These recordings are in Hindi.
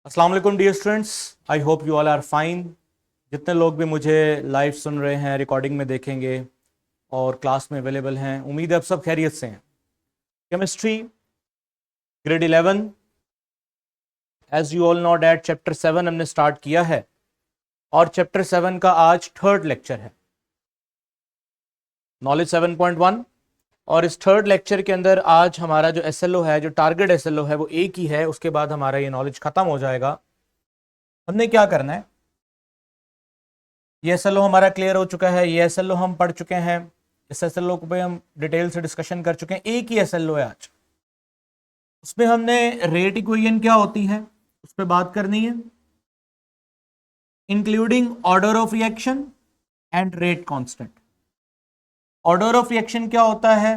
अस्सलाम वालेकुम dear students, I hope you all are fine. जितने लोग भी मुझे लाइव सुन रहे हैं, रिकॉर्डिंग में देखेंगे और क्लास में अवेलेबल हैं, उम्मीद है आप सब खैरियत से हैं। Chemistry grade 11, as you all know that chapter 7 हमने स्टार्ट किया है और चैप्टर 7 का आज थर्ड लेक्चर है, नॉलेज 7.1। और इस थर्ड लेक्चर के अंदर आज हमारा जो एसएलओ है, जो टारगेट एसएलओ है, वो एक ही है। उसके बाद हमारा ये नॉलेज खत्म हो जाएगा। हमने क्या करना है, ये एसएलओ हमारा क्लियर हो चुका है, ये एसएलओ हम पढ़ चुके हैं, इस एसएलओ पे हम डिटेल से डिस्कशन कर चुके हैं। एक ही एसएलओ है आज, उसमें हमने रेट इक्वेशन क्या होती है उस पर बात करनी है, including order of reaction and rate constant. Order of reaction क्या होता है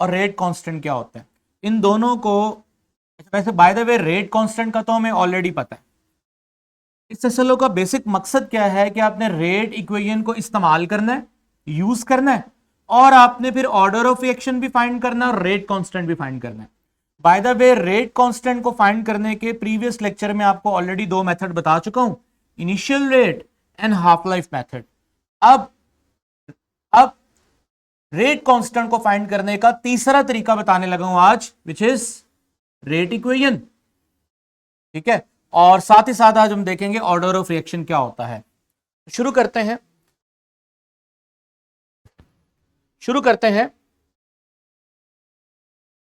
और रेट कांस्टेंट क्या होता है, इन दोनों को। वैसे by the way rate constant का तो हमें ऑलरेडी पता है। इस एसएलओ का बेसिक मकसद क्या है कि आपने रेट इक्वेशन को इस्तेमाल करना है, यूज करना है, और आपने फिर ऑर्डर ऑफ रिएक्शन भी फाइंड करना है और रेट कांस्टेंट भी फाइंड करना है। By the way rate constant को फाइंड करने के प्रीवियस लेक्चर में आपको ऑलरेडी दो मेथड बता चुका हूं, initial rate and half life method. अब रेट कांस्टेंट को फाइंड करने का तीसरा तरीका बताने लगा हूं आज, विच इज रेट इक्वेशन। ठीक है, और साथ ही साथ आज हम देखेंगे ऑर्डर ऑफ रिएक्शन क्या होता है। शुरू करते हैं।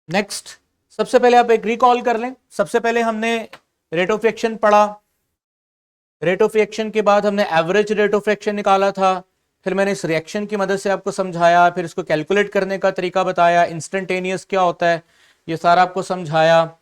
नेक्स्ट, सबसे पहले आप एक रिकॉल कर लें। सबसे पहले हमने रेट ऑफ रिएक्शन पढ़ा, रेट ऑफ रिएक्शन के बाद हमने एवरेज रेट ऑफ रिएक्शन निकाला था, फिर मैंने इस रिएक्शन की मदद से आपको समझाया, फिर इसको कैलकुलेट करने का तरीका बताया, इंस्टेंटेनियस क्या होता है ये सारा आपको समझाया।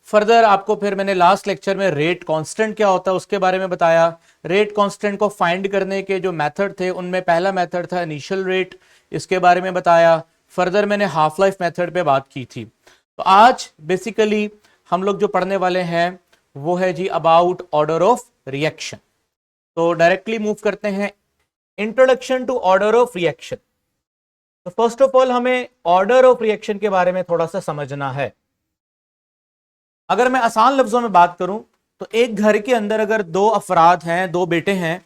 फर्दर आपको फिर मैंने लास्ट लेक्चर में रेट कांस्टेंट क्या होता है उसके बारे में बताया। रेट कांस्टेंट को फाइंड करने के जो मेथड थे उनमें पहला मेथड था इनिशियल रेट, इसके बारे में बताया। फर्दर मैंने हाफ लाइफ मेथड पे बात की थी। तो आज बेसिकली हम लोग जो पढ़ने वाले हैं वो है जी अबाउट ऑर्डर ऑफ रिएक्शन। तो डायरेक्टली मूव करते हैं, introduction to order of reaction. तो फर्स्ट ऑफ ऑल हमें ऑर्डर ऑफ रिएक्शन के बारे में थोड़ा सा समझना है। अगर मैं आसान लफ्जों में बात करूं तो एक घर के अंदर अगर दो अफराद हैं, दो बेटे हैं,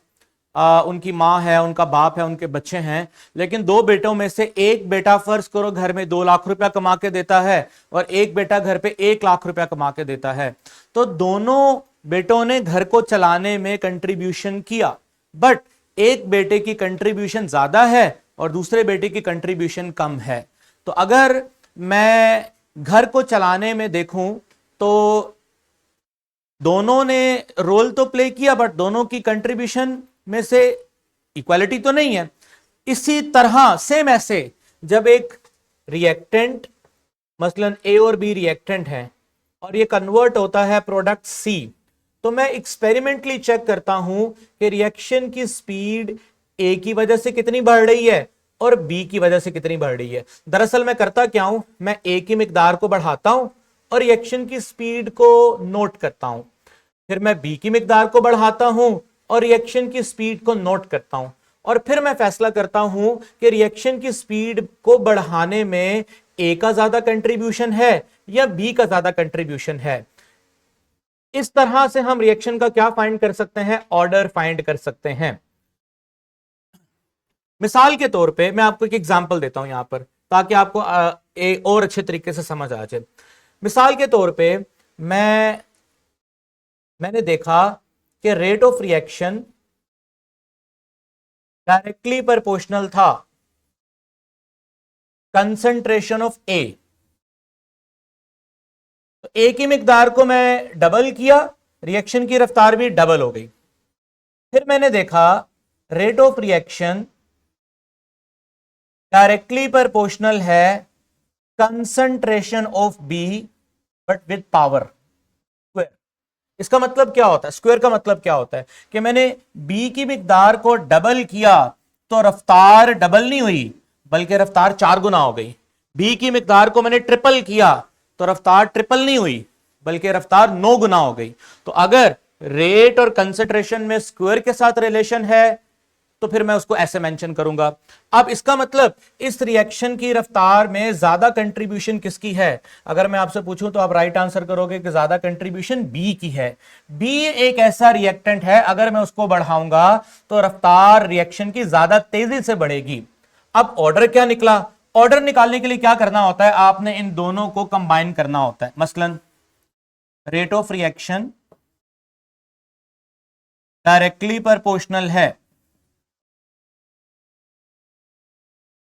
उनकी माँ है, उनका बाप है, उनके बच्चे हैं, लेकिन दो बेटों में से एक बेटा फर्ज करो घर में 2 लाख रुपया कमा के देता है और एक बेटा घर पे 1 लाख रुपया कमा के देता है। तो दोनों बेटों ने घर को चलाने में कंट्रीब्यूशन किया, बट एक बेटे की कंट्रीब्यूशन ज्यादा है और दूसरे बेटे की कंट्रीब्यूशन कम है। तो अगर मैं घर को चलाने में देखूं तो दोनों ने रोल तो प्ले किया, बट दोनों की कंट्रीब्यूशन में से इक्वालिटी तो नहीं है। इसी तरह सेम ऐसे जब एक रिएक्टेंट, मसलन ए और बी रिएक्टेंट है और ये कन्वर्ट होता है प्रोडक्ट सी, तो मैं एक्सपेरिमेंटली चेक करता हूं कि रिएक्शन की स्पीड ए की वजह से कितनी बढ़ रही है और बी की वजह से कितनी बढ़ रही है। दरअसल मैं करता क्या हूं, मैं ए की मिकदार को बढ़ाता हूं और रिएक्शन की स्पीड को नोट करता हूं, फिर मैं बी की मिकदार को बढ़ाता हूं और रिएक्शन की स्पीड को नोट करता हूं, और फिर मैं फैसला करता हूं कि रिएक्शन की स्पीड को बढ़ाने में ए का ज्यादा कंट्रीब्यूशन है या बी का ज्यादा कंट्रीब्यूशन है। इस तरह से हम रिएक्शन का क्या फाइंड कर सकते हैं, ऑर्डर फाइंड कर सकते हैं। मिसाल के तौर पे मैं आपको एक एग्जांपल देता हूं यहां पर, ताकि आपको और अच्छे तरीके से समझ आ जाए। मिसाल के तौर पे मैंने देखा कि rate of reaction directly proportional था कंसंट्रेशन ऑफ ए। तो ए की मिकदार को मैं डबल किया, रिएक्शन की रफ्तार भी डबल हो गई। फिर मैंने देखा rate of reaction directly proportional है concentration of B but with power square. इसका मतलब क्या होता है, स्क्वायर का मतलब क्या होता है कि मैंने बी की मिकदार को डबल किया तो रफ्तार डबल नहीं हुई बल्कि रफ्तार 4 गुना हो गई। बी की मिकदार को मैंने ट्रिपल किया तो रफ्तार ट्रिपल नहीं हुई बल्कि रफ्तार 9 गुना हो गई। तो अगर रेट और कंसंट्रेशन में स्क्वायर के साथ रिलेशन है तो फिर मैं उसको ऐसे मेंशन करूंगा। अब इसका मतलब इस रिएक्शन की रफ्तार में ज्यादा कंट्रीब्यूशन किसकी है? अगर मैं आपसे पूछूं तो आप राइट आंसर करोगे कि ज्यादा कंट्रीब्यूशन बी की है। बी एक ऐसा रिएक्टेंट है, अगर मैं उसको बढ़ाऊंगा तो रफ्तार रिएक्शन की ज्यादा तेजी से बढ़ेगी। अब ऑर्डर क्या निकला? ऑर्डर निकालने के लिए क्या करना होता है? आपने इन दोनों को कंबाइन करना होता है। मसलन rate of reaction directly proportional है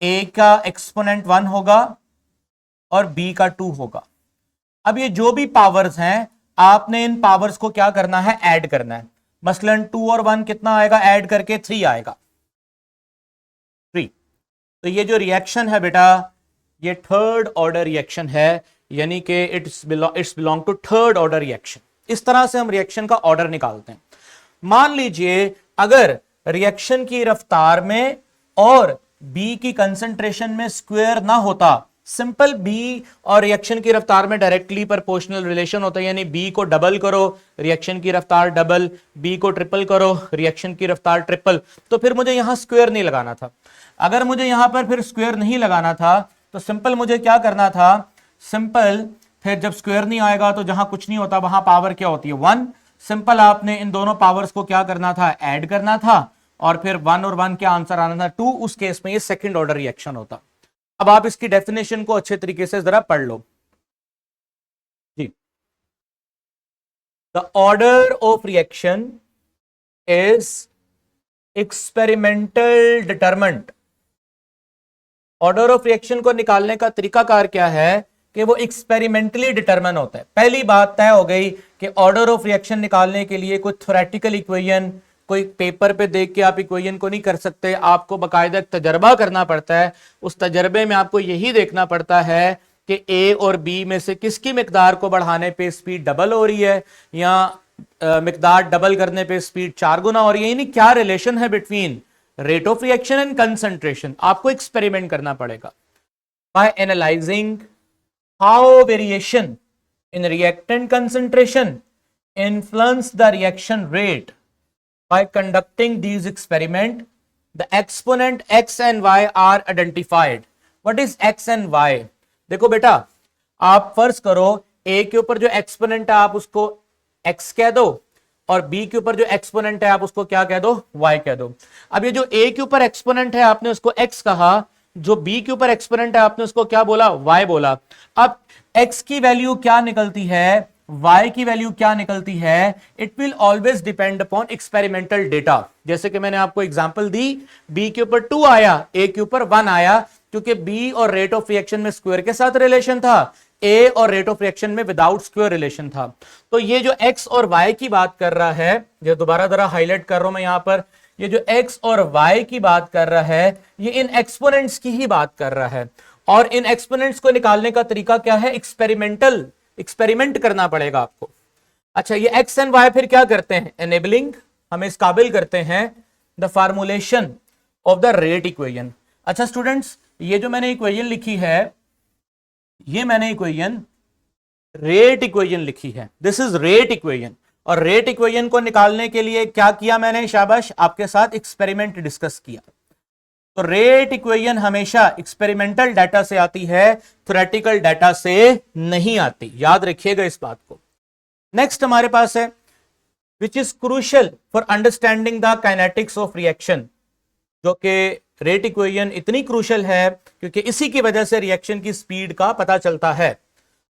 ए का एक्सपोनेंट 1 होगा और बी का 2 होगा। अब ये जो भी पावर्स हैं, आपने इन पावर्स को क्या करना है? ऐड करना है। मसलन 2 और 1 कितना आएगा? ऐड करके 3 आएगा, 3। तो ये जो रिएक्शन है बेटा, ये थर्ड ऑर्डर रिएक्शन है, यानी कि it's belong to third order reaction. इस तरह से हम रिएक्शन का ऑर्डर निकालते हैं। मान लीजिए अगर रिएक्शन की रफ्तार में और बी की कंसंट्रेशन में स्क्वायर ना होता, सिंपल बी और रिएक्शन की रफ्तार में डायरेक्टली प्रोपोर्शनल रिलेशन होता है, यानी बी को डबल करो रिएक्शन की रफ्तार डबल, बी को ट्रिपल करो रिएक्शन की रफ्तार ट्रिपल, तो फिर मुझे यहां स्क्वायर नहीं लगाना था। अगर मुझे यहां पर फिर स्क्वायर नहीं लगाना था तो सिंपल मुझे क्या करना था? सिंपल फिर जब स्क्वायर नहीं आएगा तो जहां कुछ नहीं होता वहां पावर क्या होती है? 1। सिंपल आपने इन दोनों पावर्स को क्या करना था? ऐड करना था, और फिर 1 और 1 क्या आंसर आना था? 2। उस केस में ये सेकंड ऑर्डर रिएक्शन होता। अब आप इसकी डेफिनेशन को अच्छे तरीके से जरा पढ़ लो जी। The order of reaction is experimental determined. Order of reaction को निकालने का तरीकाकार क्या है कि वो एक्सपेरिमेंटली डिटरमिन होता है। पहली बात तय हो गई कि ऑर्डर ऑफ रिएक्शन निकालने के लिए कोई थ्योरेटिकल इक्वेशन, कोई पेपर पे देख के आप इक्वेशन को नहीं कर सकते, आपको बाकायदा तजर्बा करना पड़ता है। उस तजर्बे में आपको यही देखना पड़ता है कि ए और बी में से किसकी मिकदार को बढ़ाने पे स्पीड डबल हो रही है, या मिकदार डबल करने पे स्पीड 4 गुना हो रही है, यानी क्या रिलेशन है between rate of reaction and concentration. आपको एक्सपेरिमेंट करना पड़ेगा by analysing how variation in reactant concentration influence the reaction rate. By conducting these experiment, the exponent x and y are identified. What is x and y? देखो बेटा, आप फर्ज करो a के ऊपर जो एक्सपोनेंट है आप उसको x कह दो, और b के ऊपर जो एक्सपोनेंट है आप उसको क्या कह दो? y कह दो। अब ये जो a के ऊपर एक्सपोनेंट है आपने उसको x कहा, जो b के ऊपर एक्सपोनेंट है आपने उसको क्या बोला? y बोला। अब x की वैल्यू क्या निकलती है, y की वैल्यू क्या निकलती है? It will always depend upon experimental data. जैसे कि मैंने आपको एग्जांपल दी, b के ऊपर 2 आया, a के ऊपर 1 आया, क्योंकि b और रेट ऑफ रिएक्शन में स्क्वायर के साथ रिलेशन था, a और रेट ऑफ रिएक्शन में विदाउट स्क्वायर रिलेशन था। तो ये जो x और y की बात कर रहा है, जो दोबारा जरा हाईलाइट कर रहा हूं मैं यहां पर, ये जो x और y की बात कर रहा है, ये इन एक्सपोनेंट्स की ही बात कर रहा है। और इन एक्सपोनेंट्स को निकालने का तरीका क्या है? एक्सपेरिमेंट करना पड़ेगा आपको। अच्छा, ये x एंड y फिर क्या करते हैं? एनेबलिंग, हमें इस काबिल करते हैं the formulation of the rate equation. अच्छा स्टूडेंट्स, ये जो मैंने इक्वेशन लिखी है, ये मैंने इक्वेशन रेट इक्वेशन लिखी है। This is rate equation. और रेट इक्वेशन को निकालने के लिए क्या किया मैंने? शाबाश, आपके साथ एक्सपेरिमेंट डिस्कस किया। तो रेट इक्वेशन हमेशा एक्सपेरिमेंटल डाटा से आती है, थ्योरेटिकल डाटा से नहीं आती, याद रखिएगा इस बात को। नेक्स्ट हमारे पास है which is crucial for understanding the kinetics of reaction, जो कि रेट इक्वेशन इतनी क्रूशियल है क्योंकि इसी की वजह से रिएक्शन की स्पीड का पता चलता है।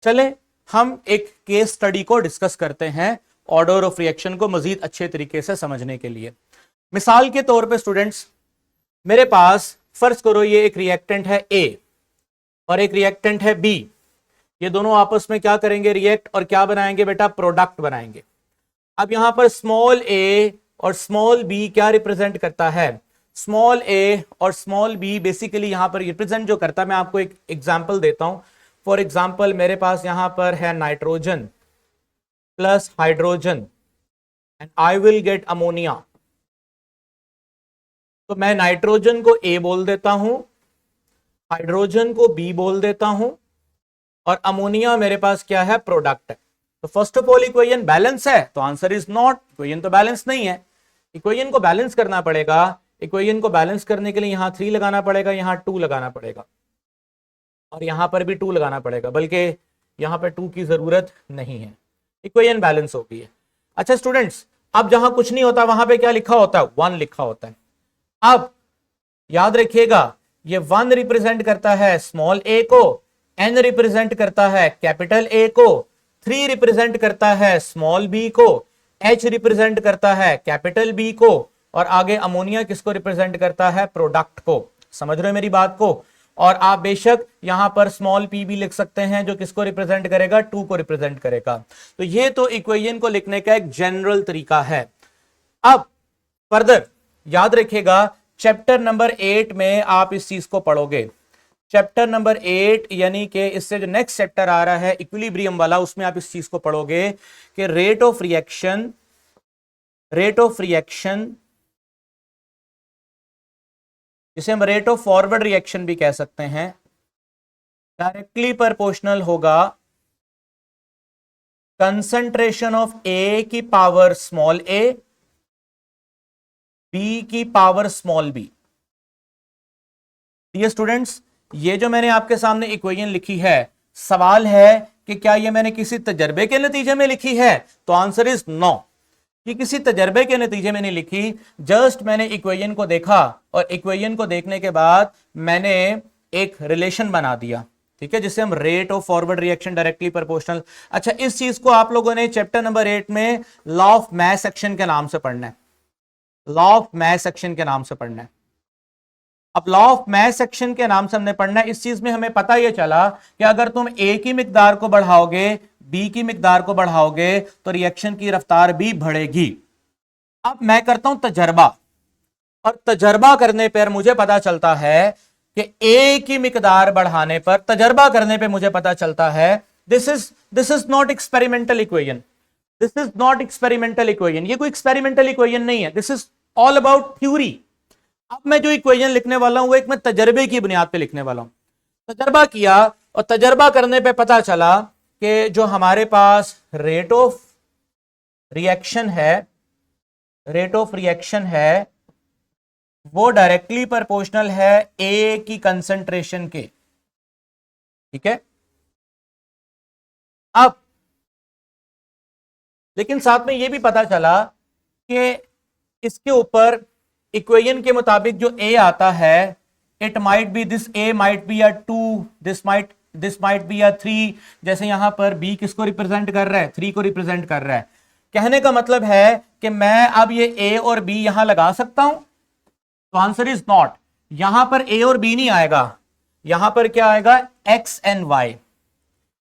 चले हम एक केस स्टडी को डिस्कस करते हैं ऑर्डर ऑफ रिएक्शन को मजीद अच्छे तरीके से समझने के लिए। मिसाल के तौर पे स्टूडेंट्स, मेरे पास फर्ज करो ये एक रिएक्टेंट है A और एक रिएक्टेंट है B। ये दोनों आपस में क्या करेंगे? रिएक्ट, और क्या बनाएंगे बेटा? प्रोडक्ट बनाएंगे। अब यहां पर स्मॉल a और स्मॉल b क्या रिप्रेजेंट करता है? स्मॉल a और स्मॉल b बेसिकली यहां पर रिप्रेजेंट जो करता है, मैं आपको एक एग्जांपल देता हूं। फॉर एग्जांपल, मेरे पास यहां पर है nitrogen plus hydrogen and I will get ammonia. तो मैं नाइट्रोजन को A बोल देता हूं, हाइड्रोजन को B बोल देता हूं, और अमोनिया मेरे पास क्या है? प्रोडक्ट है। तो first of all equation balance है, तो आंसर इज नॉट। इक्वेशन तो बैलेंस नहीं है। इक्वेशन को बैलेंस करना पड़ेगा। इक्वेशन को बैलेंस करने के लिए यहां 3 लगाना पड़ेगा, यहां 2 लगाना पड़ेगा और यहां पर भी 2 लगाना पड़ेगा, बल्कि यहां पर 2 की जरूरत नहीं है, इक्वेशन बैलेंस हो गई है। अच्छा स्टूडेंट्स, अब जहां कुछ नहीं होता वहां पे क्या लिखा होता है, 1 लिखा होता है। अब याद रखिएगा ये 1 रिप्रेजेंट करता है स्मॉल ए को, n रिप्रेजेंट करता है कैपिटल ए को, 3 रिप्रेजेंट करता है स्मॉल बी को, h रिप्रेजेंट करता है कैपिटल बी को, और आगे अमोनिया किसको रिप्रेजेंट करता है, प्रोडक्ट को। समझ रहे हो मेरी बात को? और आप बेशक यहां पर स्मॉल p भी लिख सकते हैं जो किसको रिप्रेजेंट करेगा, 2 को रिप्रेजेंट करेगा। तो ये तो इक्वेशन को लिखने का एक जनरल तरीका है। अब फर्दर याद रखिएगा चैप्टर नंबर 8 में आप इस चीज को पढ़ोगे। चैप्टर नंबर 8 यानी कि इससे जो नेक्स्ट चैप्टर आ रहा है इक्विलिब्रियम वाला, उसमें आप इस चीज को पढ़ोगे कि रेट ऑफ रिएक्शन जिसे हम रेट ऑफ फॉरवर्ड रिएक्शन भी कह सकते हैं, डायरेक्टली प्रोपोर्शनल होगा कंसंट्रेशन ऑफ ए की पावर स्मॉल ए, बी की पावर स्मॉल बी। ये स्टूडेंट्स, ये जो मैंने आपके सामने इक्वेशन लिखी है, सवाल है कि क्या ये मैंने किसी तजर्बे के नतीजे में लिखी है, तो आंसर इज नो। ये किसी तजर्बे के नतीजे में नहीं लिखी, जस्ट मैंने इक्वेशन को देखा और इक्वेशन को देखने के बाद मैंने एक रिलेशन बना दिया, ठीक है, जिसे हम rate of forward reaction directly proportional. अच्छा, इस चीज को आप लोगों ने चैप्टर नंबर 8 में लॉ ऑफ मास एक्शन के नाम से पढ़ना है, लॉ ऑफ मास एक्शन के नाम से पढ़ना है। अब लॉ ऑफ मास एक्शन के नाम से हमने पढ़ना है। इस चीज में हमें पता यह चला कि अगर तुम ए की मिकदार को बढ़ाओगे, बी की मिकदार को बढ़ाओगे, तो रिएक्शन की रफ्तार भी बढ़ेगी। अब मैं करता हूं तजर्बा, और तजर्बा करने पर मुझे पता चलता है कि ए की मिकदार बढ़ाने पर, तजर्बा करने पर मुझे पता चलता है, this is not experimental equation, this is not experimental equation, ये कोई एक्सपेरिमेंटल इक्वेशन नहीं है, this is all about theory. अब मैं जो इक्वेशन लिखने वाला हूं वो एक मैं तजर्बे की बुनियाद पे लिखने वाला हूं। तजर्बा किया और तजर्बा करने पे पता चला कि जो हमारे पास रेट ऑफ रिएक्शन है वो डायरेक्टली प्रोपोर्शनल है ए की कंसंट्रेशन के, ठीक है। अब लेकिन साथ में यह भी पता चला कि इसके ऊपर इक्वेशन के मुताबिक जो ए आता है, it might be this, A might be a 2, this might be a 3। जैसे यहां पर बी किसको रिप्रेजेंट कर रहा है, 3 को रिप्रेजेंट कर रहा है। कहने का मतलब है कि मैं अब ये ए और बी यहां लगा सकता हूं, तो आंसर इज नॉट। यहां पर ए और बी नहीं आएगा, यहां पर क्या आएगा, x and y.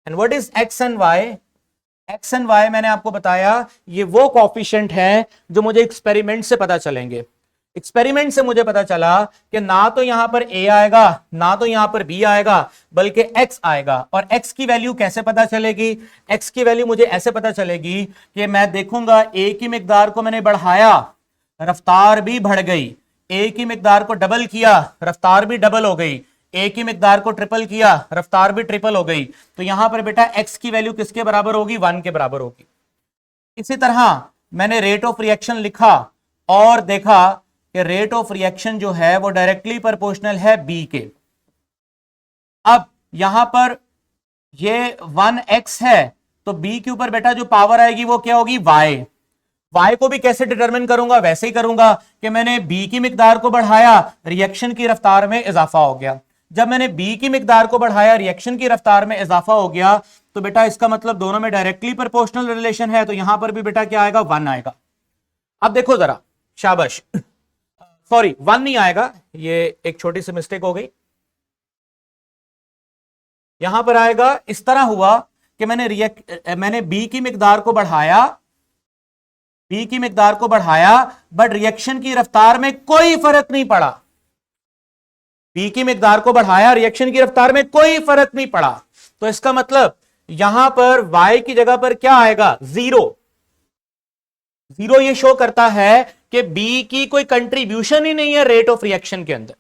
And what is x and y? X and y मैंने आपको बताया ये वो कोफिशिएंट हैं जो मुझे एक्सपेरिमेंट से पता चलेंगे। एक्सपेरिमेंट से मुझे पता चला कि ना तो यहां पर ए आएगा, ना तो यहां पर बी आएगा, बल्कि एक्स आएगा। और एक्स की वैल्यू कैसे पता चलेगी? एक्स की वैल्यू मुझे ऐसे पता चलेगी कि मैं देखूंगा ए की मिकदार को मैंने बढ़ाया, रफ्तार भी बढ़ गई, ए की मिकदार को डबल किया, रफ्तार भी डबल हो गई, ए की मिकदार को ट्रिपल किया, रफ्तार भी ट्रिपल हो गई। तो यहां पर बेटा एक्स की वैल्यू किसके बराबर होगी, 1 के बराबर होगी। इसी तरह मैंने रेट ऑफ रिएक्शन लिखा और देखा कि रेट ऑफ रिएक्शन जो है वो डायरेक्टली प्रोपोर्शनल है बी के। अब यहां पर ये 1x है, तो बी के ऊपर बेटा जो पावर आएगी वो क्या होगी, y। y को भी कैसे डिटरमिन करूंगा, वैसे ही करूंगा कि मैंने b की मिकदार को बढ़ाया, रिएक्शन की रफ्तार में इजाफा हो गया। जब मैंने b की मिकदार को बढ़ाया, रिएक्शन की रफ्तार में इजाफा हो गया, तो बेटा इसका मतलब दोनों में डायरेक्टली प्रोपोर्शनल रिलेशन है, तो यहां पर भी बेटा क्या आएगा, 1 आएगा। अब देखो जरा, शाबाश, सॉरी 1 नहीं आएगा, ये एक छोटी सी मिस्टेक हो गई। यहां पर आएगा, इस तरह हुआ कि मैंने बी की मिकदार को बढ़ाया, बट रिएक्शन की रफ्तार में कोई फर्क नहीं पड़ा। बी की मिकदार को बढ़ाया, रिएक्शन की रफ्तार में कोई फर्क नहीं पड़ा, तो इसका मतलब यहां पर y की जगह पर क्या आएगा, 0। ये शो करता है कि बी की कोई कंट्रीब्यूशन ही नहीं है रेट ऑफ रिएक्शन के अंदर,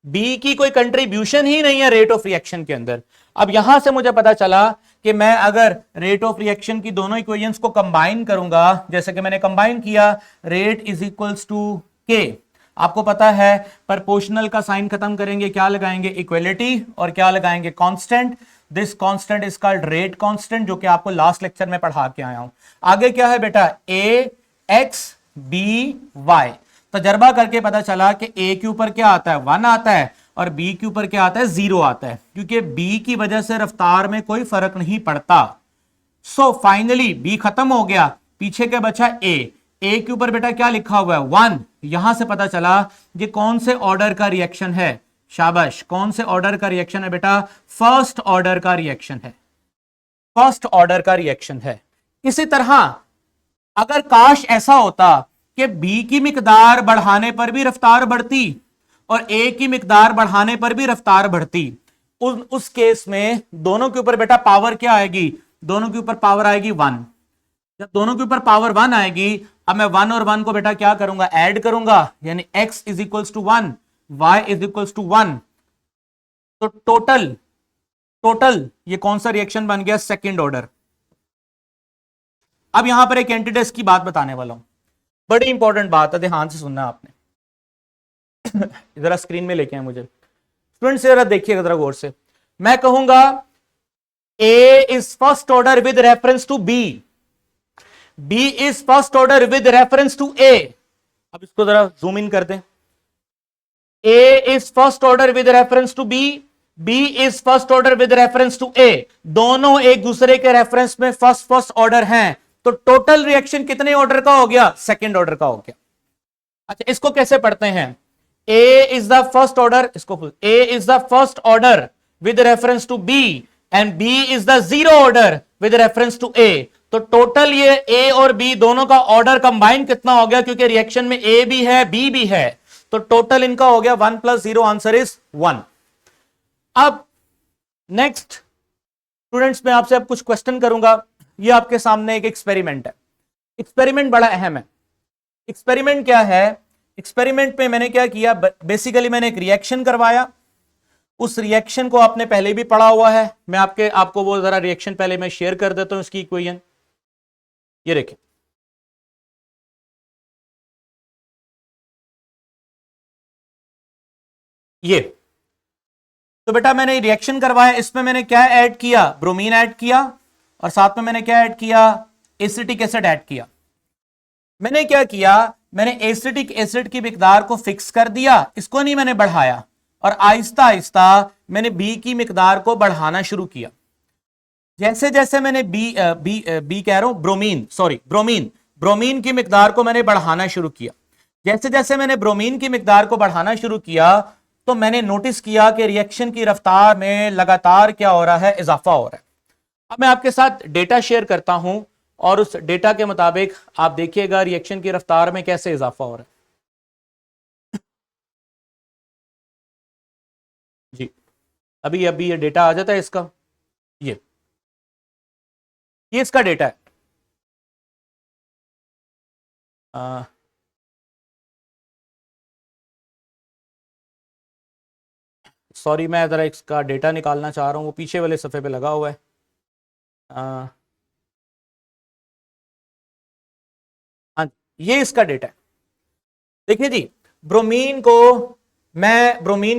बी की कोई कंट्रीब्यूशन ही नहीं है रेट ऑफ रिएक्शन के अंदर। अब यहां से मुझे पता चला कि मैं अगर रेट ऑफ रिएक्शन की दोनों इक्वेशंस को कंबाइन करूंगा, जैसे कि मैंने कंबाइन किया, रेट इज इक्वल्स टू के, आपको पता है प्रोपोर्शनल का साइन खत्म करेंगे, क्या लगाएंगे, इक्वलिटी, और क्या लगाएंगे, constant. This constant is called rate constant, जो कि आपको लास्ट लेक्चर में पढ़ा के आया हूं। आगे क्या है बेटा, ए एक्स बी वाई। तजर्बा करके पता चला कि ए के ऊपर क्या आता है, 1 आता है, और बी के ऊपर क्या आता है, 0 आता है, क्योंकि बी की वजह से रफ्तार में कोई फर्क नहीं पड़ता। सो फाइनली बी खत्म हो गया, पीछे क्या बचा, ए के ऊपर बेटा क्या लिखा हुआ है, 1। यहां से पता चला ये कौन से ऑर्डर का रिएक्शन है, शाबाश, कौन से ऑर्डर का रिएक्शन है बेटा, फर्स्ट ऑर्डर का रिएक्शन है, फर्स्ट ऑर्डर का रिएक्शन है। इसी तरह अगर काश ऐसा होता कि बी की मिकदार बढ़ाने पर भी रफ्तार बढ़ती और ए की मिकदार बढ़ाने पर भी रफ्तार बढ़ती, उस केस में दोनों के ऊपर बेटा पावर क्या आएगी, दोनों के ऊपर पावर आएगी 1। जब दोनों के ऊपर पावर 1 आएगी, अब मैं 1 और 1 को बेटा क्या करूंगा, ऐड करूंगा, यानी x is equals to 1, y is equals to 1। तो टोटल ये कौन सा रिएक्शन बन गया, सेकंड ऑर्डर। अब यहां पर एक एंटीटेस्ट की बात बताने वाला हूं, बड़ी इंपॉर्टेंट बात है, ध्यान से सुनना आपने। जरा स्क्रीन में लेके आए मुझे स्टूडेंट्स, जरा देखिएगा जरा गौर से। मैं कहूंगा A is first order with reference to B, B is first order with reference to A. अब इसको जरा जूम इन कर दें। A is first order with reference to B, B is first order with reference to A. दोनों एक दूसरे के रेफरेंस में फर्स्ट ऑर्डर हैं, तो टोटल रिएक्शन कितने ऑर्डर का हो गया, सेकंड ऑर्डर का हो गया। अच्छा, इसको कैसे पढ़ते हैं, A is the first order, इसको A is the first order with reference to B and B is the zero order with reference to A. तो टोटल ये ए और बी दोनों का ऑर्डर कंबाइन कितना हो गया, क्योंकि रिएक्शन में ए भी है बी भी है, तो टोटल इनका हो गया 1 + 0, आंसर इज 1। अब नेक्स्ट स्टूडेंट्स, मैं आपसे अब कुछ क्वेश्चन करूंगा। ये आपके सामने एक एक्सपेरिमेंट है, एक्सपेरिमेंट बड़ा अहम है। एक्सपेरिमेंट क्या है, एक्सपेरिमेंट में मैंने क्या किया, बेसिकली मैंने एक रिएक्शन करवाया। उस रिएक्शन को आपने पहले भी पढ़ा हुआ है, मैं आपको वो जरा रिएक्शन पहले मैं शेयर कर देता हूं, इसकी इक्वेशन ये देखिए। ये तो बेटा मैंने रिएक्शन करवाया, इसमें मैंने क्या ऐड किया, ब्रोमीन ऐड किया, और साथ में मैंने क्या ऐड किया, एसिटिक एसिड ऐड किया। मैंने क्या किया, मैंने एसिटिक एसिड की मिकदार को फिक्स कर दिया, इसको नहीं मैंने बढ़ाया, और आहिस्ता आहिस्ता मैंने बी की मिकदार को बढ़ाना शुरू किया। जैसे जैसे मैंने बी कह रहा हूं, ब्रोमीन की मिकदार को मैंने बढ़ाना शुरू किया। जैसे जैसे मैंने ब्रोमीन की मिकदार को बढ़ाना शुरू किया, तो मैंने नोटिस किया कि रिएक्शन की रफ्तार में लगातार क्या हो रहा है, इजाफा हो रहा है। अब मैं आपके साथ डेटा शेयर करता हूं, और उस डेटा के मुताबिक आप देखिएगा रिएक्शन की रफ्तार में कैसे इजाफा हो रहा है। जी, अभी ये डेटा आ जाता है इसका, ये इसका डेटा है। सॉरी, मैं ज़रा इसका डेटा निकालना चाह रहा हूँ, वो पीछे वाले सफ़े पे लगा हुआ है। हाँ, ये इसका डेटा है। देखिए जी, ब्रोमीन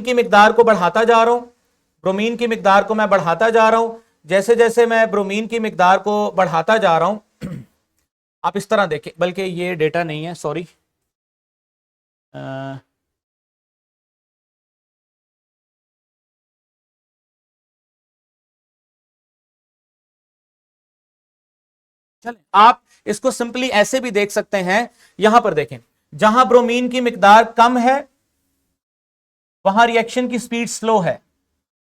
की मिकदार को बढ़ाता जा रहा हूँ, ब्रोमीन की मिकदार को मैं बढ़ाता जा रहा हूँ। जैसे जैसे मैं ब्रोमीन की मिकदार को बढ़ाता जा रहा हूँ, आप इस तरह देखें, बल्कि ये डेटा नहीं है, सॉरी, चलें आप इसको सिंपली ऐसे भी देख सकते हैं। यहां पर देखें, जहां ब्रोमीन की मिकदार कम है वहां रिएक्शन की स्पीड स्लो है,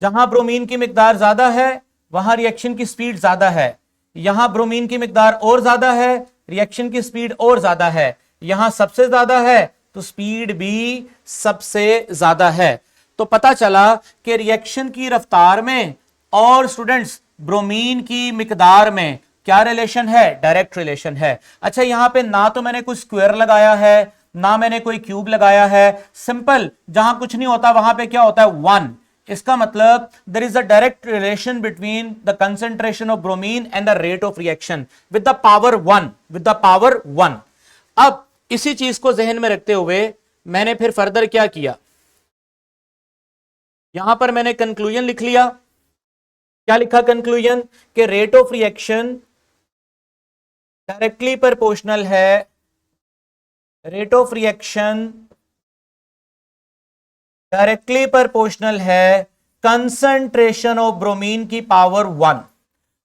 जहां ब्रोमीन की मिकदार ज्यादा है वहां रिएक्शन की स्पीड ज्यादा है, यहां ब्रोमीन की मिकदार और ज्यादा है, रिएक्शन की स्पीड और ज्यादा है, यहां सबसे ज्यादा है तो स्पीड भी सबसे ज्यादा है। तो पता चला कि रिएक्शन की रफ्तार में और स्टूडेंट्स ब्रोमीन की मिकदार में क्या रिलेशन है, डायरेक्ट रिलेशन है। अच्छा, यहां पे ना तो मैंने कोई स्क्वायर लगाया है ना मैंने कोई क्यूब लगाया है, सिंपल, जहां कुछ नहीं होता वहां पे क्या होता है, 1। इसका मतलब there is a direct relation between the concentration of bromine and the rate of reaction with the power 1। अब इसी चीज को जहन में रखते हुए मैंने फिर फर्दर क्या किया, यहां पर मैंने कंक्लूजन लिख लिया। क्या लिखा कंक्लूजन? कि rate of reaction directly proportional है, rate of reaction directly proportional है कंसंट्रेशन ऑफ ब्रोमीन की पावर 1।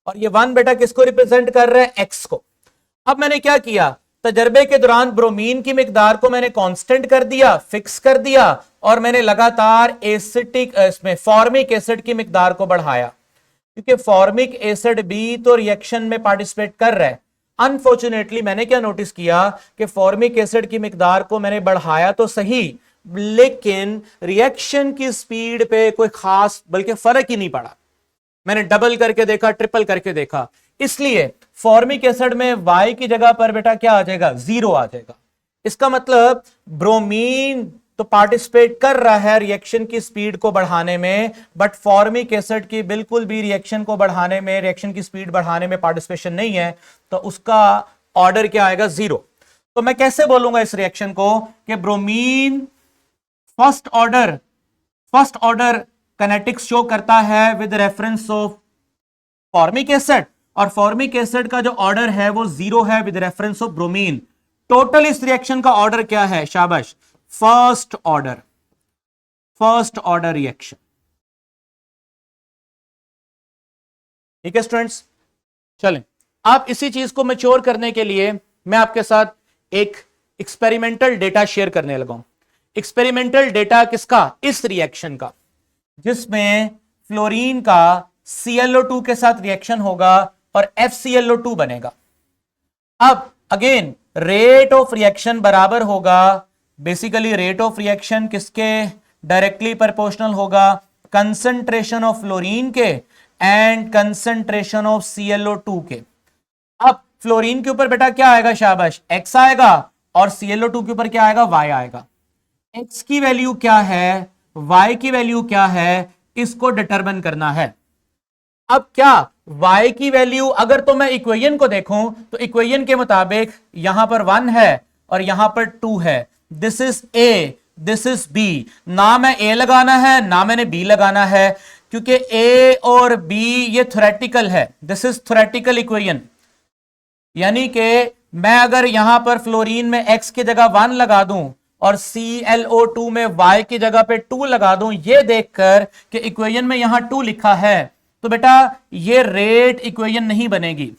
और ये 1 बेटा किसको रिप्रेजेंट कर रहा है? एक्स को। अब मैंने क्या किया, तजर्बे के दौरान ब्रोमीन की मिकदार को मैंने कांस्टेंट कर दिया, फिक्स कर दिया, और मैंने लगातार एसिटिक इसमें फॉर्मिक एसिड की मिकदार को बढ़ाया, क्योंकि फॉर्मिक एसिड भी तो रिएक्शन में पार्टिसिपेट कर रहा है। अनफॉर्चुनेटली मैंने क्या नोटिस किया कि फॉर्मिक एसिड की मिकदार को मैंने बढ़ाया तो सही, लेकिन रिएक्शन की स्पीड पे कोई खास बल्कि फर्क ही नहीं पड़ा। मैंने डबल करके देखा, ट्रिपल करके देखा, इसलिए फॉर्मिक एसिड में Y की जगह पर बेटा क्या आ जाएगा? 0 आ जाएगा। इसका मतलब ब्रोमीन तो पार्टिसिपेट कर रहा है रिएक्शन की स्पीड को बढ़ाने में, बट फॉर्मिक एसिड की बिल्कुल भी रिएक्शन को बढ़ाने में, रिएक्शन की स्पीड बढ़ाने में पार्टिसिपेशन नहीं है, तो उसका ऑर्डर क्या आएगा? 0। तो मैं कैसे बोलूंगा इस रिएक्शन को कि bromine first order kinetics show करता है with reference of formic acid, और फॉर्मिक एसिड का जो ऑर्डर है वो 0 है with reference of bromine. Total इस रिएक्शन का ऑर्डर क्या है? शाबाश, फर्स्ट ऑर्डर रिएक्शन। ठीक है स्टूडेंट्स, चलें आप इसी चीज को मैच्योर करने के लिए मैं आपके साथ एक एक्सपेरिमेंटल डेटा शेयर करने लगा हूं। एक्सपेरिमेंटल डेटा किसका? इस रिएक्शन का, जिसमें फ्लोरीन का ClO2 के साथ रिएक्शन होगा और FClO2 बनेगा। अब अगेन रेट ऑफ रिएक्शन बराबर होगा, बेसिकली रेट ऑफ रिएक्शन किसके? डायरेक्टली प्रोपोर्शनल होगा कंसंट्रेशन ऑफ फ्लोरीन के एंड कंसंट्रेशन ऑफ ClO2 के। अब फ्लोरीन के ऊपर बेटा क्या आएगा? शाबाश, X आएगा, और ClO2 के ऊपर क्या आएगा? Y आएगा। X की वैल्यू क्या है, Y की वैल्यू क्या है, इसको डिटरमिन करना है। अब क्या y की वैल्यू, अगर तो मैं इक्वेशन को देखूं तो इक्वेशन के मुताबिक यहां पर 1 है और यहां पर 2 है। This is A, this is B। ना मैं A लगाना है ना मैंने B लगाना है, क्योंकि A और B ये थ्योरेटिकल है। दिस इज थ्योरेटिकल इक्वेशन, यानी कि मैं अगर यहां पर फ्लोरीन में X की जगह 1 लगा दूं और ClO2 में Y की जगह पे 2 लगा दूं, ये देखकर कि इक्वेशन में यहां 2 लिखा है, तो बेटा ये रेट इक्वेशन नहीं बनेगी।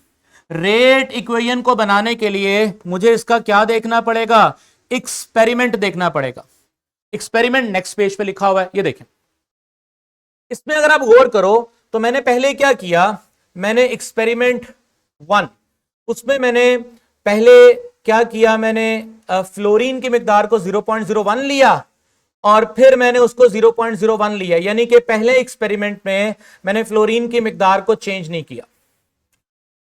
रेट इक्वेशन को बनाने के लिए मुझे इसका क्या देखना पड़ेगा? एक्सपेरिमेंट देखना पड़ेगा। एक्सपेरिमेंट नेक्स्ट पेज पे लिखा हुआ है, ये देखें। इसमें अगर आप गौर करो तो मैंने पहले क्या किया, मैंने एक्सपेरिमेंट 1 उसमें मैंने पहले क्या किया, मैंने फ्लोरीन की मिकदार को 0.01 लिया और फिर मैंने उसको 0.01 लिया, यानी कि पहले एक्सपेरिमेंट में मैंने फ्लोरीन की मिकदार को चेंज नहीं किया।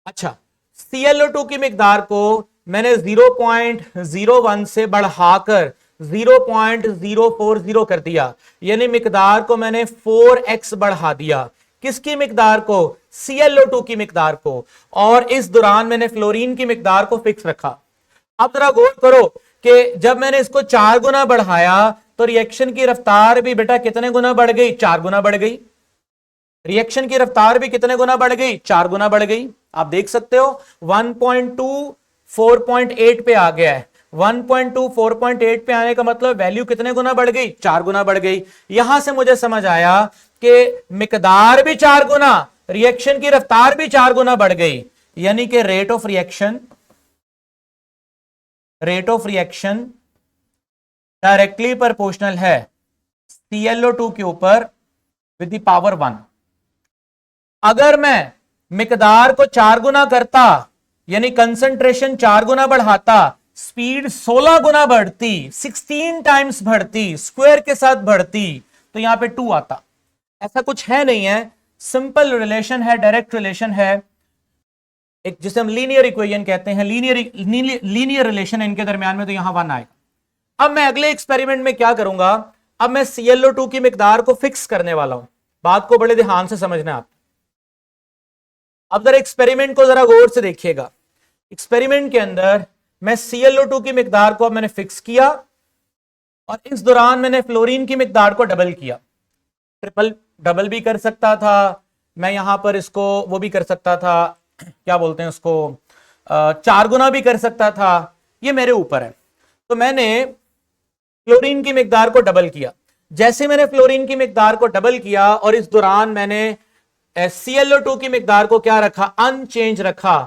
अच्छा, ClO2 की मिकदार को मैंने 0.01 से बढ़ाकर 0.040 कर दिया, यानी मिकदार को मैंने 4x बढ़ा दिया। किसकी मिकदार को? ClO2 की मिकदार को। और इस दौरान मैंने फ्लोरीन की मिकदार को फिक्स रखा। अब जरा गौर करो कि जब मैंने इसको 4 गुना बढ़ाया तो रिएक्शन की रफ्तार भी बेटा कितने गुना बढ़ गई? 4 गुना बढ़ गई। रिएक्शन की रफ्तार भी कितने गुना बढ़ गई? 4 गुना बढ़ गई। आप देख सकते हो 1.2 4.8 पे आ गया है। 1.2 4.8 पे आने का मतलब वैल्यू कितने गुना बढ़ गई? 4 गुना बढ़ गई। यहां से मुझे समझ आया कि मिकदार भी 4 गुना, रिएक्शन की रफ्तार भी 4 गुना बढ़ गई, यानी कि rate of reaction directly proportional है ClO2 के ऊपर विद द पावर 1। अगर मैं मिकदार को 4 गुना करता, यानी कंसंट्रेशन 4 गुना बढ़ाता, स्पीड 16 गुना बढ़ती, 16 टाइम्स बढ़ती, स्क्वायर के साथ बढ़ती, तो यहां पे 2 आता। ऐसा कुछ है नहीं है, सिंपल रिलेशन है, डायरेक्ट रिलेशन है, एक जिसे हम लीनियर इक्वेशन कहते हैं, लीनियर रिलेशन है इनके दरमियान में, तो यहां 1 आएगा। अब मैं अगले एक्सपेरिमेंट में क्या करूंगा, अब मैं ClO2 की मिकदार को फिक्स करने वाला हूं। बात को बड़े ध्यान से समझना आप। अब जरा एक्सपेरिमेंट को जरा गौर से देखिएगा। एक्सपेरिमेंट के अंदर मैं ClO2 की मिकदार को अब मैंने फिक्स किया और इस दौरान मैंने फ्लोरीन की मिकदार को डबल किया। ट्रिपल डबल भी कर सकता था मैं, यहां पर इसको वो भी कर सकता था, क्या बोलते हैं उसको, 4 गुना भी कर सकता था, ये मेरे ऊपर है। तो मैंने फ्लोरीन की मिकदार को डबल किया। जैसे मैंने फ्लोरीन की मिकदार को डबल किया और इस दौरान मैंने ClO2 की मिकदार को क्या रखा, अनचेंज रखा,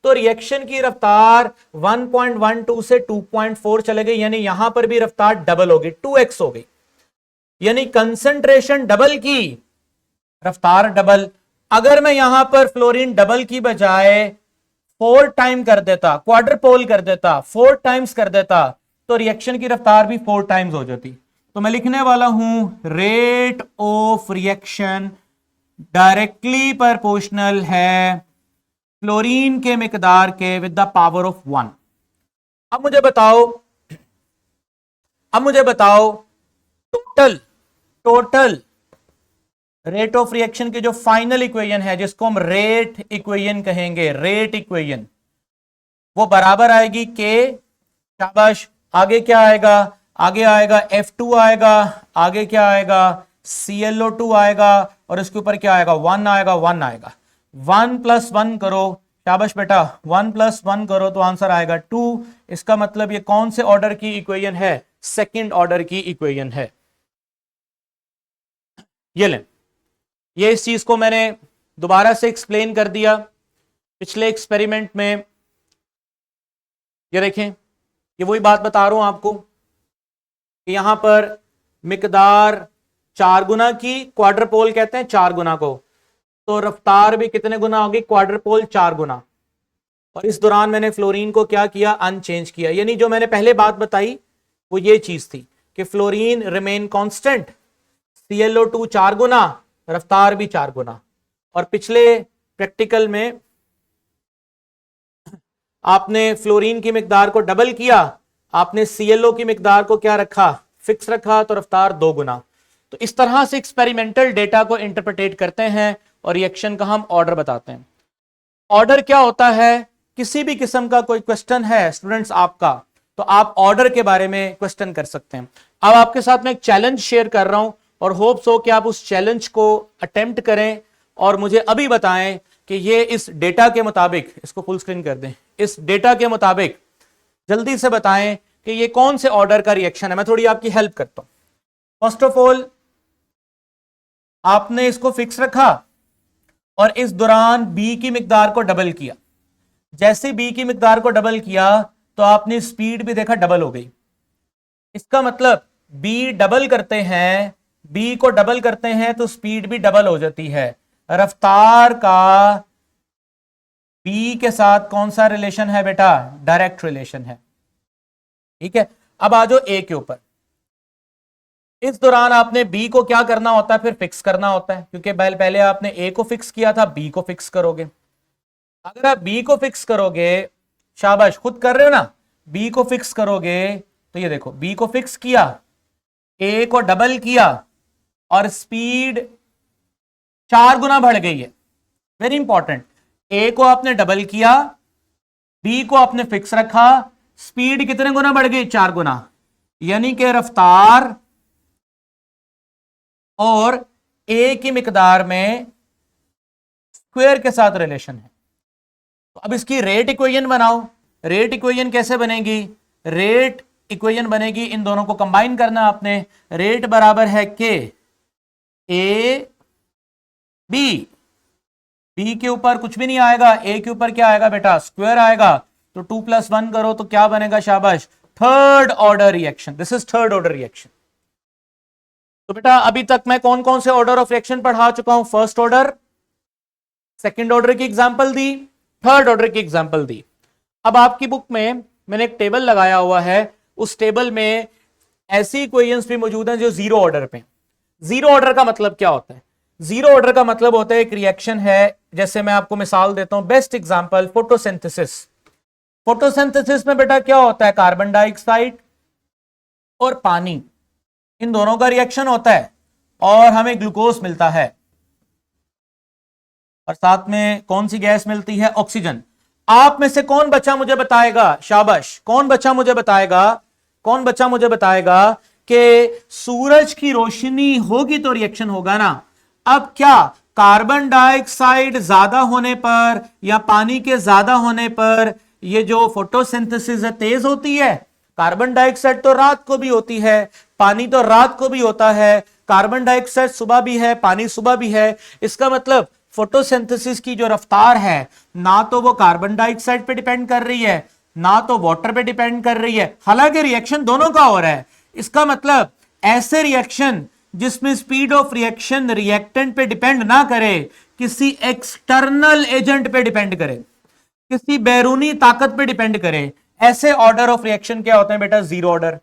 तो रिएक्शन की रफ्तार 1.12 से 2.4 चले गई, यानी यहां पर भी रफ्तार डबल हो गई, 2x हो गई। यानी कंसंट्रेशन डबल की, रफ्तार डबल। अगर मैं यहां पर फ्लोरीन डबल की बजाय 4 टाइम कर देता, क्वाड्रपोल कर देता, 4 टाइम्स कर देता, तो रिएक्शन की रफ्तार भी 4 टाइम्स हो जाती। तो मैं लिखने वाला हूं rate of reaction directly proportional है फ्लोरीन के मिकदार के विद द पावर ऑफ 1। अब मुझे बताओ टोटल रेट ऑफ रिएक्शन की जो फाइनल इक्वेशन है, जिसको हम रेट इक्वेशन कहेंगे, रेट इक्वेशन, वो बराबर आएगी के, शाबाश, आगे क्या आएगा, आगे आएगा F2 आएगा, आगे क्या आएगा, ClO2 आएगा, और इसके ऊपर क्या आएगा, 1 आएगा, 1 आएगा। 1 + 1 करो, शाबाश बेटा, 1 + 1 करो तो आंसर आएगा 2। इसका मतलब ये कौन से ऑर्डर की इक्वेशन है, सेकंड ऑर्डर की इक्वेशन है। ये लें, ये इस चीज को मैंने दोबारा से एक्सप्लेन कर दिया पिछले एक्सपेरिमेंट में। ये देखें, ये वही बात बता रहा हूं आपको कि यहां पर मिकदार 4 गुना की, क्वाड्रपोल कहते हैं 4 गुना को, तो रफ्तार भी कितने गुना होगी, क्वाड्रपोल 4 गुना। और इस दौरान मैंने फ्लोरीन को क्या किया, अनचेंज किया। यानी जो मैंने पहले बात बताई वो ये चीज थी कि फ्लोरीन रिमेन कांस्टेंट, ClO2 4 गुना, रफ्तार भी 4 गुना। और पिछले प्रैक्टिकल में आपने फ्लोरीन की मिकदार को डबल किया, आपने ClO की मिकदार को क्या रखा, फिक्स रखा, तो रफ्तार 2 गुना। तो इस तरह से एक्सपेरिमेंटल डेटा को इंटरप्रेटेट करते हैं और रिएक्शन का हम ऑर्डर बताते हैं। ऑर्डर क्या होता है, किसी भी किस्म का कोई क्वेश्चन है स्टूडेंट्स आपका, तो आप ऑर्डर के बारे में क्वेश्चन कर सकते हैं। अब आपके साथ मैं एक चैलेंज शेयर कर रहा हूं और होप्स हो कि आप उस चैलेंज को अटेम्प्ट करें और मुझे अभी बताएं कि ये इस डेटा के मुताबिक, इसको फुल स्क्रीन कर दें, इस डेटा के मुताबिक जल्दी से बताएं कि ये कौन से ऑर्डर का रिएक्शन है। मैं थोड़ी आपकी हेल्प करता हूं। फर्स्ट ऑफ ऑल, आपने इसको फिक्स रखा और इस दौरान बी की मिकदार को डबल किया। जैसे बी की मिकदार को डबल किया तो आपने स्पीड भी देखा डबल हो गई। इसका मतलब बी डबल करते हैं, बी को डबल करते हैं तो स्पीड भी डबल हो जाती है। रफ्तार का बी के साथ कौन सा रिलेशन है बेटा, डायरेक्ट रिलेशन है। ठीक है, अब आ जाओ ए के ऊपर। इस दौरान आपने बी को क्या करना होता है, फिर फिक्स करना होता है, क्योंकि पहले आपने ए को फिक्स किया था, बी को फिक्स करोगे। अगर आप बी को फिक्स करोगे, शाबाश, खुद कर रहे हो ना, बी को फिक्स करोगे तो ये देखो, बी को फिक्स किया, ए को डबल किया और स्पीड 4 गुना बढ़ गई है। वेरी इंपॉर्टेंट, ए को आपने डबल किया, बी को आपने फिक्स रखा, स्पीड कितने गुना बढ़ गई, 4 गुना। यानी कि रफ्तार और ए की मिकदार में स्क्वायर के साथ रिलेशन है। तो अब इसकी रेट इक्वेशन बनाओ। रेट इक्वेशन कैसे बनेगी, रेट इक्वेशन बनेगी, इन दोनों को कंबाइन करना आपने। रेट बराबर है के ए बी, बी के ऊपर कुछ भी नहीं आएगा, ए के ऊपर क्या आएगा बेटा, स्क्वायर आएगा। तो 2 + 1 करो तो क्या बनेगा, शाबाश, third order reaction. This is third order reaction. तो बेटा अभी तक मैं कौन कौन से ऑर्डर ऑफ रिएक्शन पढ़ा चुका हूं, फर्स्ट ऑर्डर, सेकंड ऑर्डर की एग्जांपल दी, थर्ड ऑर्डर की एग्जांपल दी। अब आपकी बुक में मैंने एक टेबल लगाया हुआ है, उस टेबल में ऐसी इक्वेशंस भी मौजूद हैं जो जीरो ऑर्डर पे। जीरो ऑर्डर का मतलब क्या होता है, जीरो ऑर्डर का मतलब होता है एक रिएक्शन है, जैसे मैं आपको मिसाल देता हूं, बेस्ट एग्जांपल फोटोसिंथेसिस। फोटोसिंथेसिस में बेटा क्या होता है, कार्बन डाइऑक्साइड और पानी, इन दोनों का रिएक्शन होता है और हमें ग्लूकोज मिलता है, और साथ में कौन सी गैस मिलती है, ऑक्सीजन। आप में से कौन बच्चा मुझे बताएगा, शाबाश, कौन बच्चा मुझे बताएगा, कौन बच्चा मुझे बताएगा कि सूरज की रोशनी होगी तो रिएक्शन होगा ना। अब क्या कार्बन डाइऑक्साइड ज्यादा होने पर या पानी के ज्यादा होने पर ये जो फोटोसिंथेसिस है तेज होती है? कार्बन डाइऑक्साइड तो रात को भी होती है, पानी तो रात को भी होता है, कार्बन डाइऑक्साइड सुबह भी है, पानी सुबह भी है। इसका मतलब फोटोसिंथेसिस की जो रफ्तार है ना तो वो कार्बन डाइऑक्साइड पे डिपेंड कर रही है ना तो वाटर पे डिपेंड कर रही है, हालांकि रिएक्शन दोनों का हो रहा है। इसका मतलब ऐसे रिएक्शन जिसमें स्पीड ऑफ रिएक्शन रिएक्टेंट पे डिपेंड ना करे, किसी एक्सटर्नल एजेंट पे डिपेंड करे, किसी बैरूनी ताकत पे डिपेंड करे, ऐसे ऑर्डर ऑफ रिएक्शन क्या होते हैं बेटा? Zero order.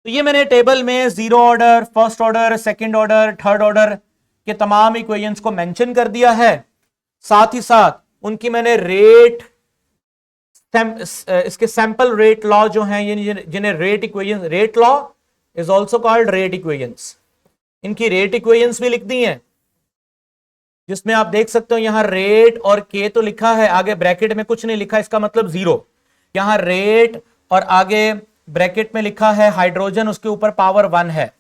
तो ये मैंने टेबल में zero order, first order, second order, third order के तमाम इक्वेशंस को मेंशन कर दिया है। साथ ही साथ उनकी मैंने रेट, इसके सैंपल रेट लॉ जो हैं, जिन्हें rate equation, rate law is also called rate equations, इनकी रेट इक्वेशंस भी लिख दी हैं, जिसमें आप देख सकते हो यहां रेट और के तो लिखा है, आगे ब्रैकेट में कुछ नहीं लिखा, इसका मतलब जीरो। यहां रेट और आगे ब्रैकेट में लिखा है हाइड्रोजन, उसके ऊपर पावर 1 है।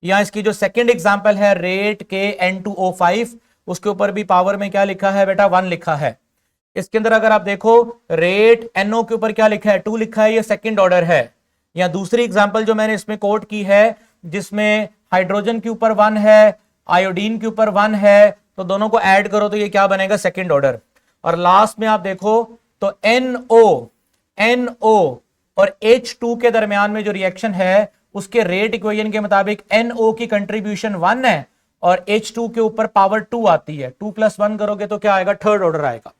यहां इसकी जो सेकंड एग्जांपल है रेट के N2O5, उसके ऊपर भी पावर में क्या लिखा है बेटा? 1 लिखा है। इसके अंदर अगर आप देखो रेट NO के ऊपर क्या लिखा है? 2 लिखा है, ये सेकंड ऑर्डर है। या दूसरी एग्जांपल जो मैंने इसमें कोट की है जिसमें हाइड्रोजन के ऊपर 1 है, आयोडीन के ऊपर 1 है, तो दोनों को ऐड करो तो ये क्या बनेगा? Second order. और लास्ट में आप देखो तो NO और H2 के दरमियान में जो रिएक्शन है उसके रेट इक्वेशन के मुताबिक NO की कंट्रीब्यूशन 1 है और H2 के ऊपर पावर 2 आती है। 2 + 1 करोगे तो क्या आएगा? थर्ड ऑर्डर आएगा।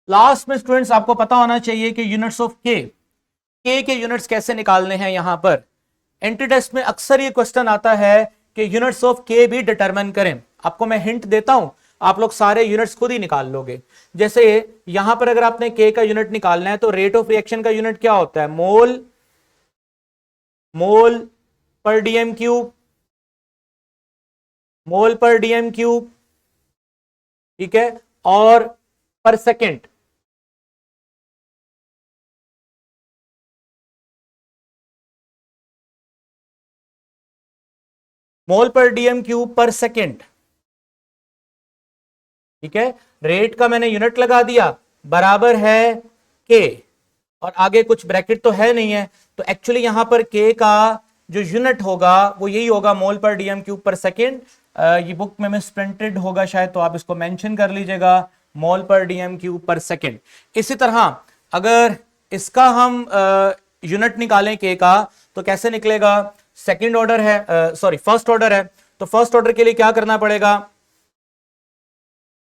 लास्ट में स्टूडेंट्स आपको पता होना चाहिए कि यूनिट्स ऑफ के के यूनिट्स कैसे निकालने हैं। यहां पर एंट्री टेस्ट में अक्सर ये क्वेश्चन आता है कि यूनिट्स ऑफ के भी डिटरमाइन करें। आपको मैं हिंट देता हूं, आप लोग सारे यूनिट्स खुद ही निकाल लोगे। जैसे यहां पर अगर आपने के का यूनिट निकालना है तो रेट ऑफ रिएक्शन का यूनिट क्या होता है? मोल पर डीएम क्यूब, मोल पर डीएम क्यूब, ठीक है, और पर सेकेंड। मोल पर डीएम क्यूब पर सेकेंड, ठीक है। रेट का मैंने यूनिट लगा दिया, बराबर है के, और आगे कुछ ब्रैकेट तो है नहीं है, तो एक्चुअली यहां पर के का जो यूनिट होगा वो यही होगा, मोल पर डीएम क्यूब पर सेकेंड। ये बुक में मिस प्रिंटेड होगा शायद, तो आप इसको मेंशन कर लीजिएगा, मोल पर डीएम क्यूब पर सेकेंड। इसी तरह अगर इसका हम यूनिट निकालें के का तो कैसे निकलेगा? सेकेंड ऑर्डर है, सॉरी फर्स्ट ऑर्डर है, तो फर्स्ट ऑर्डर के लिए क्या करना पड़ेगा?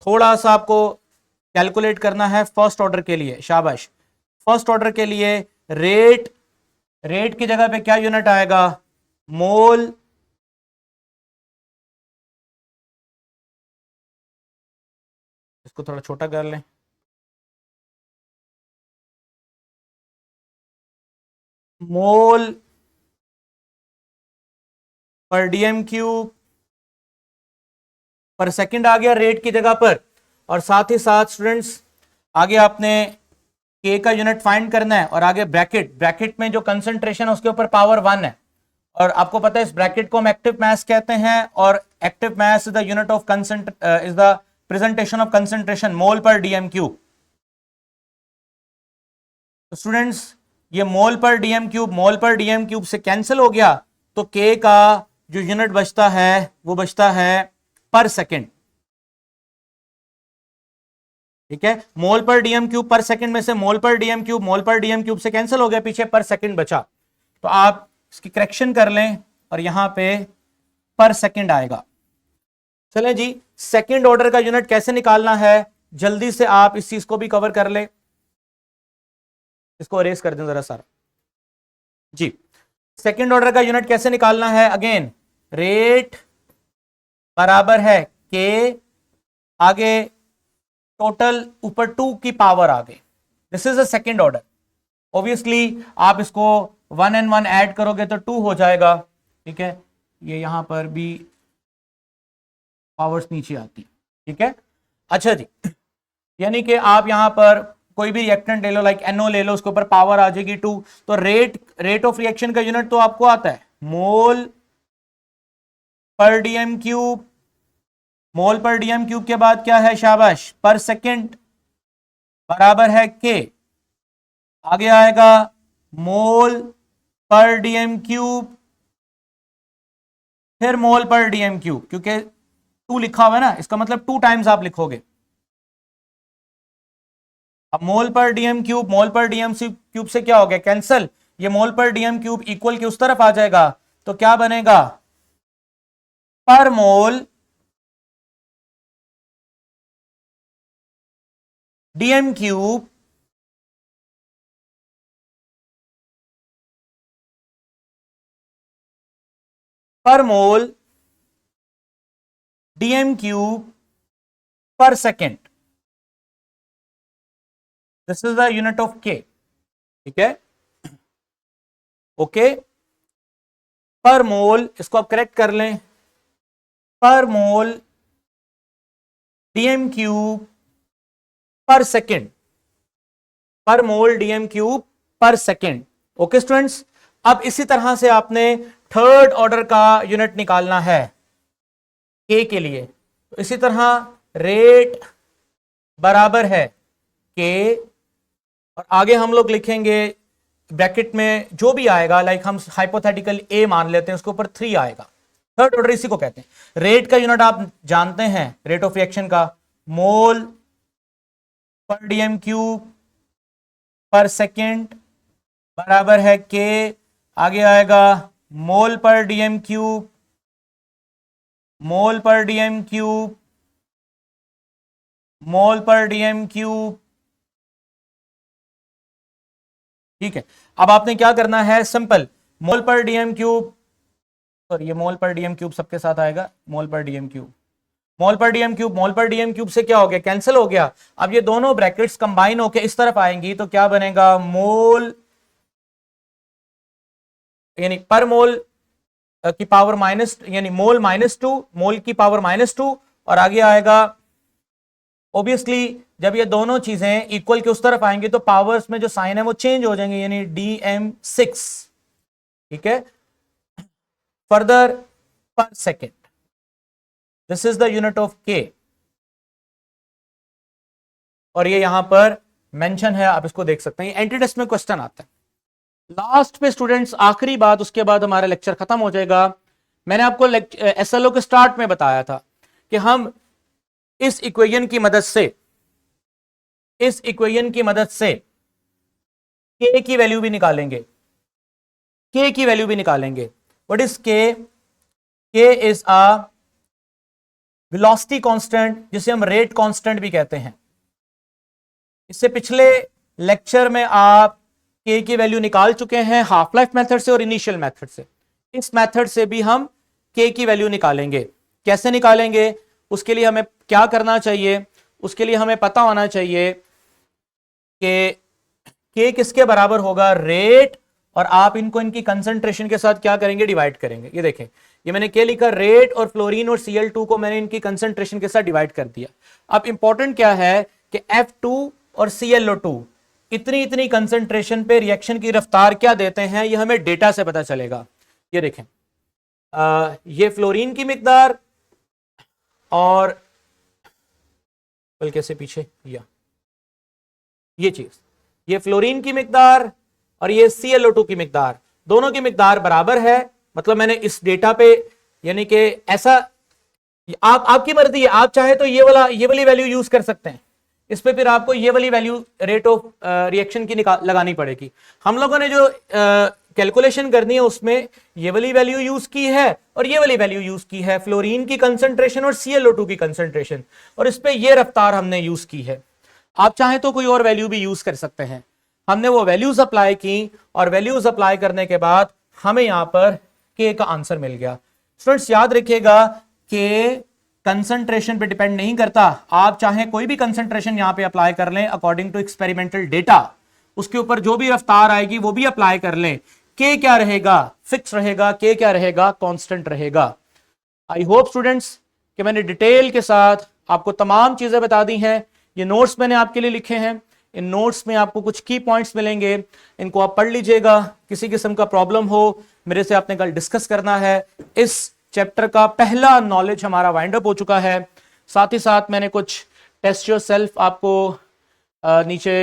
थोड़ा सा आपको कैलकुलेट करना है फर्स्ट ऑर्डर के लिए। शाबाश। फर्स्ट ऑर्डर के लिए रेट की जगह पे क्या यूनिट आएगा? मोल इसको थोड़ा छोटा कर लें, मोल पर डीएम क्यूब पर सेकंड आ गया रेट की जगह पर। और साथ ही साथ स्टूडेंट्स आगे आपने के का यूनिट फाइंड करना है, और आगे ब्रैकेट में जो कंसंट्रेशन है उसके ऊपर पावर 1 है। और आपको पता है इस ब्रैकेट को हम एक्टिव मास कहते हैं, और active mass is the unit of is the presentation of concentration mole per dm cube. तो स्टूडेंट्स ये मोल पर डीएम क्यूब से कैंसिल हो गया, तो के का जो यूनिट बचता है वो बचता है पर सेकेंड, ठीक है। मोल पर डीएम क्यूब पर सेकंड में से मोल पर डीएम क्यूब से कैंसिल हो गया, पीछे पर सेकंड बचा। तो आप इसकी करेक्शन कर लें और यहां पे पर सेकंड आएगा। चलें जी, सेकंड ऑर्डर का यूनिट कैसे निकालना है, जल्दी से आप इस चीज को भी कवर कर ले। इसको अरेज कर दें जरा सारा जी। सेकंड ऑर्डर का यूनिट कैसे निकालना है? अगेन रेट बराबर है के, आगे टोटल ऊपर 2 की पावर आ गई, this is a second order. Obviously आप इसको 1 and 1 ऐड करोगे तो 2 हो जाएगा, ठीक है। ये यहां पर भी पावर्स नीचे आती, ठीक है। अच्छा जी, यानी कि आप यहां पर कोई भी रिएक्टेंट ले लो, लाइक NO ले लो, उसके ऊपर पावर आ जाएगी 2। तो रेट ऑफ रिएक्शन का यूनिट तो आपको आता है, मोल पर डीएम क्यूब, मोल पर डीएम क्यूब के बाद क्या है शाबाश, पर सेकेंड बराबर है के, आगे आएगा मोल पर डीएम क्यूब, फिर मोल पर डीएम क्यूब, क्योंकि 2 लिखा हुआ है ना, इसका मतलब 2 टाइम्स आप लिखोगे। अब मोल पर डीएम क्यूब, मोल पर डीएम क्यूब से क्या हो गया कैंसल, ये मोल पर डीएम क्यूब इक्वल के उस तरफ आ जाएगा, तो क्या बनेगा, पर मोल डीएम क्यूब पर मोल डीएम क्यूब पर second, this is the unit of के, ठीक है, ओके। पर मोल, इसको आप करेक्ट कर लें, पर मोल डीएम क्यूब पर सेकेंड, पर मोल डीएम क्यूब पर सेकेंड, ओके स्टूडेंट्स। अब इसी तरह से आपने थर्ड ऑर्डर का यूनिट निकालना है के के लिए, तो इसी तरह रेट बराबर है के, और आगे हम लोग लिखेंगे ब्रैकेट में जो भी आएगा, लाइक हम हाइपोथेटिकल ए मान लेते हैं, उसके ऊपर 3 आएगा, थर्ड ऑर्डर इसी को कहते हैं। रेट का यूनिट आप जानते हैं, रेट ऑफ रिएक्शन का मोल पर डीएम क्यूब पर सेकेंड बराबर है के, आगे आएगा मोल पर डीएम क्यूब, मोल पर डीएम क्यूब, मोल पर डीएम क्यूब, ठीक है। अब आपने क्या करना है, सिंपल, मोल पर डीएम क्यूब, सॉरी ये मोल पर डीएम क्यूब सबके साथ आएगा, मोल पर डीएम क्यूब, मोल पर डीएम क्यूब, मोल पर डीएम क्यूब से क्या हो गया, कैंसिल हो गया। अब ये दोनों ब्रैकेट्स कंबाइन होके इस तरफ आएंगी, तो क्या बनेगा, मोल यानी पर मोल की पावर माइनस, यानी मोल -2, मोल की पावर -2, और आगे आएगा ऑब्वियसली जब ये दोनों चीजें इक्वल के उस तरफ आएंगे तो पावर्स में जो साइन है वो चेंज हो जाएंगे, यानी dm6, ठीक है, फर्दर पर second, this is the unit of के, और ये यहां पर मेंशन है, आप इसको देख सकते हैं, एंट्री टेस्ट में क्वेश्चन आता है लास्ट पे स्टूडेंट्स, आखिरी बात, उसके बाद हमारा लेक्चर खत्म हो जाएगा। मैंने आपको एसएलओ के स्टार्ट में बताया था कि हम इस इक्वेशन की मदद से, इस इक्वेशन की मदद से के की वैल्यू भी निकालेंगे, के की वैल्यू भी निकालेंगे। व्हाट इज के? के इज अ वेलोसिटी कांस्टेंट, जिसे हम रेट कांस्टेंट भी कहते हैं। इससे पिछले लेक्चर में आप के की वैल्यू निकाल चुके हैं हाफ लाइफ मेथड से और इनिशियल मेथड से। इस मेथड से भी हम के की वैल्यू निकालेंगे। कैसे निकालेंगे? उसके लिए हमें क्या करना चाहिए? उसके लिए हमें पता होना चाहिए कि के किसके बराबर होगा, रेट, और आप इनको इनकी कंसंट्रेशन के साथ क्या करेंगे, डिवाइड करेंगे। ये देखें, ये मैंने के लिखा, रेट और फ्लोरीन और Cl2 को मैंने इनकी कंसंट्रेशन के साथ डिवाइड कर दिया। अब इंपॉर्टेंट क्या है कि F2 और ClO2 इतनी इतनी कंसंट्रेशन पे रिएक्शन की रफ्तार क्या देते हैं, ये हमें डेटा से पता चलेगा। ये देखें, ये फ्लोरीन की मिकदार, और बल्कि से पीछे ये चीज, ये फ्लोरीन की मिकदार और ये Cl2 की मिकदार, दोनों की मिकदार बराबर है। मतलब मैंने इस डेटा पे, यानी कि ऐसा, आपकी मर्जी है, आप चाहे तो ये वाली वैल्यू यूज कर सकते हैं इस पे, फिर आपको ये वाली वैल्यू रेट ऑफ रिएक्शन की लगानी पड़ेगी। हम लोगों ने जो कैलकुलेशन करनी है उसमें ये वाली वैल्यू यूज की है और ये वाली वैल्यू यूज की है, फ्लोरीन की कंसंट्रेशन और Cl2 की कंसंट्रेशन, और इस पे ये रफ्तार हमने यूज की है। आप चाहें तो कोई और वैल्यू भी यूज कर सकते हैं। हमने वो वैल्यूज अप्लाई की, और वैल्यूज अप्लाई करने के बाद हमें यहां पर के का आंसर मिल गया। स्टूडेंट्स याद रखिएगा कि कंसंट्रेशन पे डिपेंड नहीं करता। आप चाहें कोई भी कंसंट्रेशन यहां पे अप्लाई कर लें अकॉर्डिंग टू एक्सपेरिमेंटल डेटा, उसके ऊपर जो भी रफ्तार आएगी वो भी अप्लाई कर लें, के क्या रहेगा, फिक्स रहेगा, के क्या रहेगा, कांस्टेंट रहेगा। आई होप स्टूडेंट्स कि मैंने डिटेल के साथ आपको तमाम चीजें बता दी हैं। ये नोट्स मैंने आपके लिए लिखे हैं, इन नोट्स में आपको कुछ की पॉइंट्स मिलेंगे, इनको आप पढ़ लीजिएगा। किसी किस्म का प्रॉब्लम हो मेरे से आपने कल डिस्कस करना है। इस चैप्टर का पहला नॉलेज हमारा वाइंड अप हो चुका है। साथ ही साथ मैंने कुछ टेस्ट योर सेल्फ आपको नीचे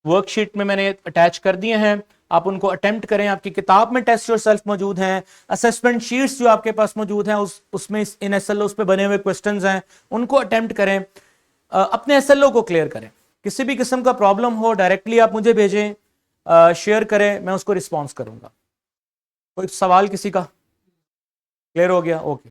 वर्कशीट में मैंने अटैच कर दिए हैं, आप उनको अटेम्प्ट करें। आपकी किताब में टेस्ट योर सेल्फ मौजूद हैं, असेसमेंट शीट्स जो आपके पास मौजूद हैं उसमें इन एसएलओ पे बने हुए क्वेश्चंस हैं, उनको अटेम्प्ट करें, अपने एसएलओ को क्लियर करें। किसी भी किस्म का प्रॉब्लम हो डायरेक्टली आप मुझे भेजें, शेयर करें, मैं उसको रिस्पॉन्स करूंगा। कोई सवाल किसी का? क्लियर हो गया? ओके।